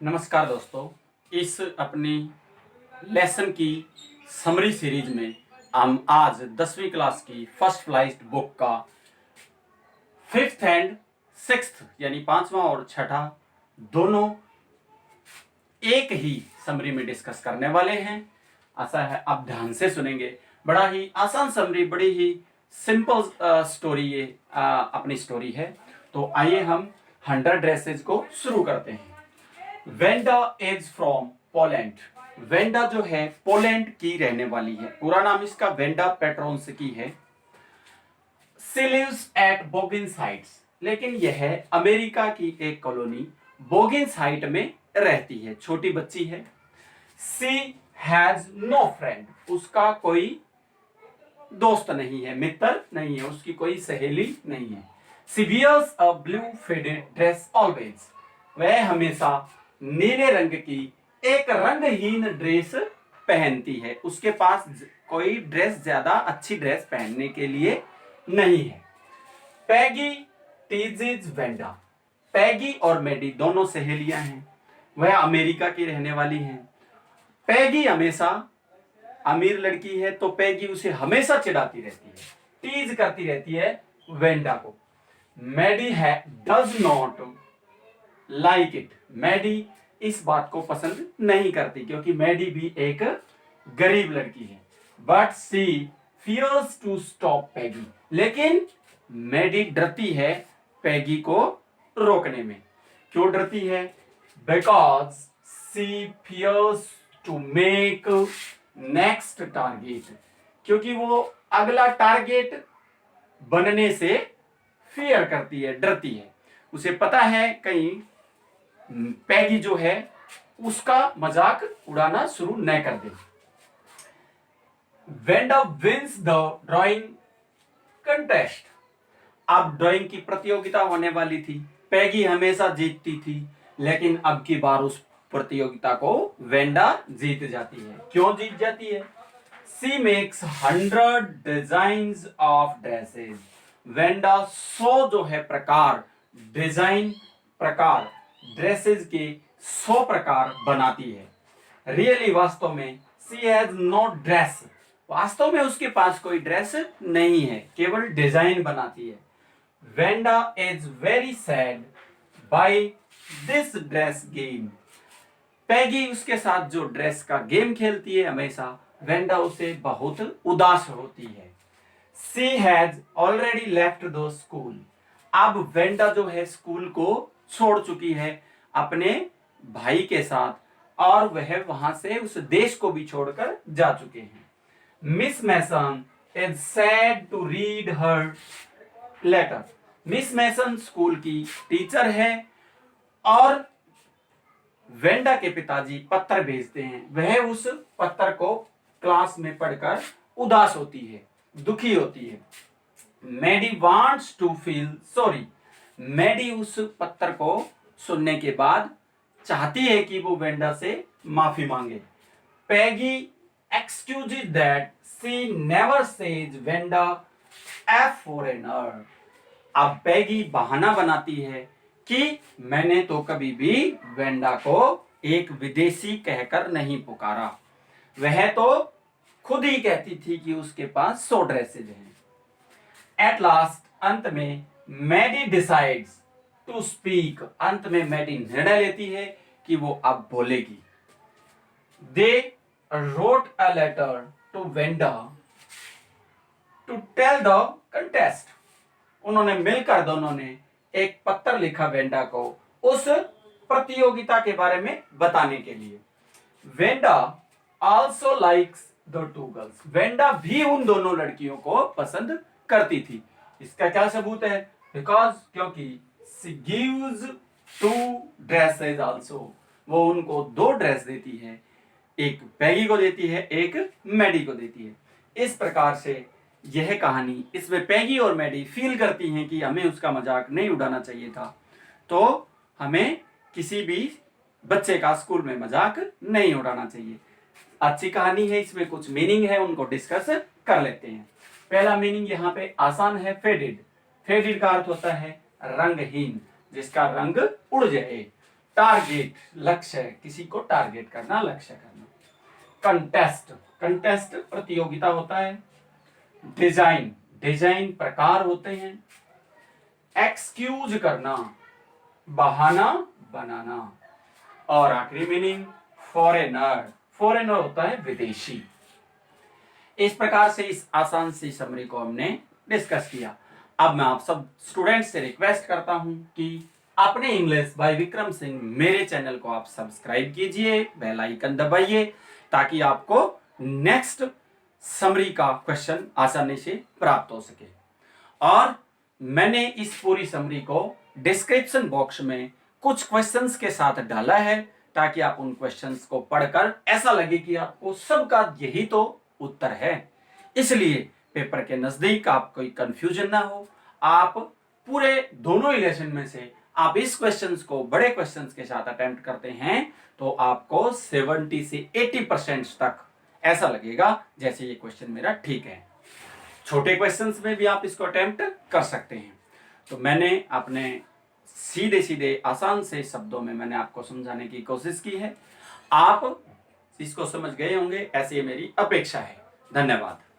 नमस्कार दोस्तों। इस अपनी लेसन की समरी सीरीज में हम आज 10वीं क्लास की फर्स्ट फ्लाइट बुक का 5th एंड 6th यानी 5वां और 6ठा दोनों एक ही समरी में डिस्कस करने वाले हैं। आशा है आप ध्यान से सुनेंगे। बड़ा ही आसान समरी, बड़ी ही सिंपल स्टोरी ये अपनी स्टोरी है। तो आइए हम 100 ड्रेसेज को शुरू करते हैं। Wanda is from Poland. Wanda जो है पोलैंड की रहने वाली है। पूरा नाम इसका वेंडा पेट्रोन्स्की है। शी लिव्स एट बोगिनसाइड्स, लेकिन यह अमेरिका की एक कॉलोनी बोगिनसाइड में रहती है। छोटी बच्ची है। शी हैज नो फ्रेंड, उसका कोई दोस्त नहीं है, मित्र नहीं है, उसकी कोई सहेली नहीं है। She wears a blue faded dress always, वह हमेशा नीले रंग की एक रंगहीन ड्रेस पहनती है। उसके पास कोई ड्रेस, ज्यादा अच्छी ड्रेस पहनने के लिए नहीं है। पैगी टीजेज वेंडा, पैगी और मेडी दोनों सहेलियां हैं। वह अमेरिका की रहने वाली हैं। पैगी हमेशा अमीर लड़की है, तो पैगी उसे हमेशा चिढ़ाती रहती है, टीज करती रहती है वेंडा को। मेडी है does not like it, Maddy इस बात को पसंद नहीं करती, क्योंकि मैडी भी एक गरीब लड़की है। But she fears to stop Peggy, लेकिन मैडी डरती है पैगी को रोकने में। क्यों डरती है? Because she fears to make next target, क्योंकि वो अगला टारगेट बनने से फियर करती है, डरती है। उसे पता है कहीं पैगी जो है उसका मजाक उड़ाना शुरू न कर दे। Wanda wins the drawing contest, अब ड्राइंग की प्रतियोगिता होने वाली थी। पैगी हमेशा जीतती थी, लेकिन अब की बार उस प्रतियोगिता को वेंडा जीत जाती है। क्यों जीत जाती है? She makes 100 designs of dresses, Wanda 100 जो है प्रकार, डिजाइन प्रकार, ड्रेसेस के 100 प्रकार बनाती है। रियली वास्तव में सी हैज नो ड्रेस, वास्तव में उसके पास कोई ड्रेस नहीं है, केवल डिजाइन बनाती है। Wanda is very sad by this dress game, Peggy उसके साथ जो ड्रेस का गेम खेलती है हमेशा, वेंडा उसे बहुत उदास होती है। She has already left the school, अब वेंडा जो है स्कूल को छोड़ चुकी है अपने भाई के साथ, और वह वहां से उस देश को भी छोड़कर जा चुके हैं। Miss Mason is sad to read her letter, Miss Mason school की टीचर है और वेंडा के पिताजी पत्र भेजते हैं। वह उस पत्र को क्लास में पढ़कर उदास होती है, दुखी होती है। Maddy wants to feel sorry, Maddy उस पत्र को सुनने के बाद चाहती है कि वो वेंडा से माफी मांगे। Peggy excuses that she never says Wanda a foreigner, अब पैगी बहाना बनाती है कि मैंने तो कभी भी वेंडा को एक विदेशी कहकर नहीं पुकारा, वह तो खुद ही कहती थी कि उसके पास 100 ड्रेसेज हैं। एट लास्ट, अंत में मैडी डिसाइड्स टू स्पीक, अंत में मैडी निर्णय लेती है कि वो अब बोलेगी। They wrote a letter to Wanda to tell the contest, उन्होंने मिलकर दोनों ने एक पत्र लिखा वेंडा को उस प्रतियोगिता के बारे में बताने के लिए। Wanda also likes the two girls, Wanda भी उन दोनों लड़कियों को पसंद करती थी। इसका क्या सबूत है? बिकॉज, क्योंकि शी गिव्स 2 ड्रेसेस आल्सो, वो उनको 2 ड्रेस देती है, एक पैगी को देती है, एक मैडी को देती है। इस प्रकार से यह कहानी, इसमें पैगी और मैडी फील करती हैं कि हमें उसका मजाक नहीं उड़ाना चाहिए था, तो हमें किसी भी बच्चे का स्कूल में मजाक नहीं उड़ाना चाहिए। अच्छी कहानी है, इसमें कुछ मीनिंग है, उनको डिस्कस कर लेते हैं। पहला मीनिंग यहाँ पे आसान है, फेडेड। फेडेड का अर्थ होता है रंगहीन, जिसका रंग उड़ जाए। टारगेट, लक्ष्य, किसी को टारगेट करना, लक्ष्य करना। कंटेस्ट, कंटेस्ट प्रतियोगिता होता है। डिजाइन, डिजाइन प्रकार होते हैं। एक्सक्यूज करना, बहाना बनाना। और आखिरी मीनिंग फॉरेनर, फॉरेनर होता है विदेशी। इस प्रकार से इस आसान सी समरी को हमने डिस्कस किया। अब मैं आप सब स्टूडेंट्स से रिक्वेस्ट करता हूं कि अपने इंग्लिश बाय विक्रम सिंह मेरे चैनल को आप सब्सक्राइब कीजिए, बेल आइकन दबाइए, ताकि आपको नेक्स्ट समरी का क्वेश्चन आसानी से प्राप्त हो सके। और मैंने इस पूरी समरी को डिस्क्रिप्शन बॉक्स में कुछ क्वेश्चंस के साथ डाला है, ताकि आप उन क्वेश्चंस को पढ़कर ऐसा लगे कि आपको सबका यही तो उत्तर है। इसलिए पेपर के नजदीक आप कोई कंफ्यूजन ना हो, आप पूरे दोनों ही लेसन में से आप इस क्वेश्चंस को बड़े क्वेश्चंस के साथ अटेम्प्ट करते हैं तो आपको 70 से 80% तक ऐसा लगेगा जैसे ये क्वेश्चन मेरा ठीक है। छोटे क्वेश्चंस में भी आप इसको अटेम्प्ट कर सकते हैं। तो मैंने अपने सीधे सीधे आसान से शब्दों में मैंने आपको समझाने की कोशिश की है। आप इसको समझ गए होंगे, ऐसी मेरी अपेक्षा है। धन्यवाद।